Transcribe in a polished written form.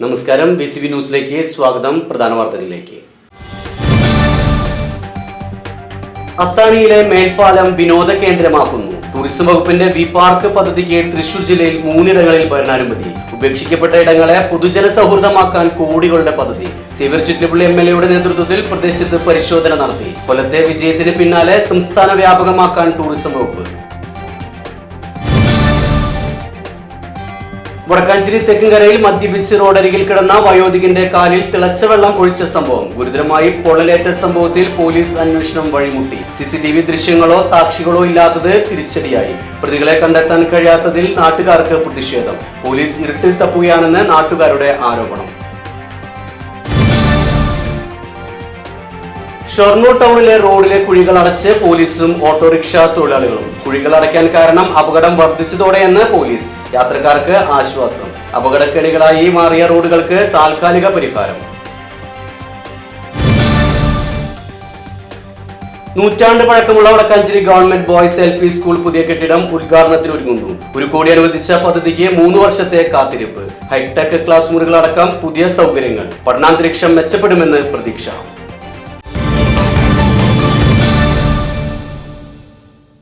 നമസ്കാരം, BCB ന്യൂസിലേക്ക് സ്വാഗതം. പ്രധാന വാർത്തകളിലേക്ക്. അത്താണിയിലെ മേൽപ്പാലം വിനോദ കേന്ദ്രമാക്കുന്നു. ടൂറിസം വകുപ്പിന്റെ വി പാർക്ക് പദ്ധതിക്ക് തൃശൂർ ജില്ലയിൽ 3 ഇടങ്ങളിൽ ഭരണാനുമതി. ഉപേക്ഷിക്കപ്പെട്ട ഇടങ്ങളെ പൊതുജന സൗഹൃദമാക്കാൻ കോടികളുടെ പദ്ധതി. സേവ്യർ ചിറ്റലപ്പള്ളി MLA നേതൃത്വത്തിൽ പ്രദേശത്ത് പരിശോധന നടത്തി. കൊല്ലത്തെ വിജയത്തിന് പിന്നാലെ സംസ്ഥാന വ്യാപകമാക്കാൻ ടൂറിസം വകുപ്പ്. വടക്കാഞ്ചേരി തെക്കൻകരയിൽ മദ്യപിച്ച് റോഡരികിൽ കിടന്ന വയോധികന്റെ കാലിൽ തിളച്ച വെള്ളം ഒഴിച്ച സംഭവം. ഗുരുതരമായി പൊള്ളലേറ്റ സംഭവത്തിൽ പോലീസ് അന്വേഷണം വഴിമുട്ടി. CCTV ദൃശ്യങ്ങളോ സാക്ഷികളോ ഇല്ലാത്തത് തിരിച്ചടിയായി. പ്രതികളെ കണ്ടെത്താൻ കഴിയാത്തതിൽ നാട്ടുകാർക്ക് പ്രതിഷേധം. പോലീസ് ഇരുട്ടിൽ തപ്പുകയാണെന്ന് നാട്ടുകാരുടെ ആരോപണം. ഷൊർണൂർ ടൗണിലെ റോഡിലെ കുഴികൾ അടച്ച് പോലീസും ഓട്ടോറിക്ഷ തൊഴിലാളികളും. കുഴികൾ അടയ്ക്കാൻ കാരണം അപകടം വർദ്ധിച്ചതോടെയെന്ന് പോലീസ്. യാത്രക്കാർക്ക് ആശ്വാസം. അപകടക്കെണികളായി മാറിയ റോഡുകൾക്ക് താൽക്കാലിക പരിഹാരം. നൂറ്റാണ്ട് പഴക്കമുള്ള Vadakkanchery government boys LP school പുതിയ കെട്ടിടം ഉദ്ഘാടനത്തിനൊരുങ്ങുന്നു. 1 കോടി അനുവദിച്ച പദ്ധതിക്ക് 3 വർഷത്തെ കാത്തിരിപ്പ്. ഹൈടെക് ക്ലാസ് മുറികളടക്കം പുതിയ സൗകര്യങ്ങൾ. പഠനാന്തരീക്ഷം മെച്ചപ്പെടുമെന്ന് പ്രതീക്ഷ.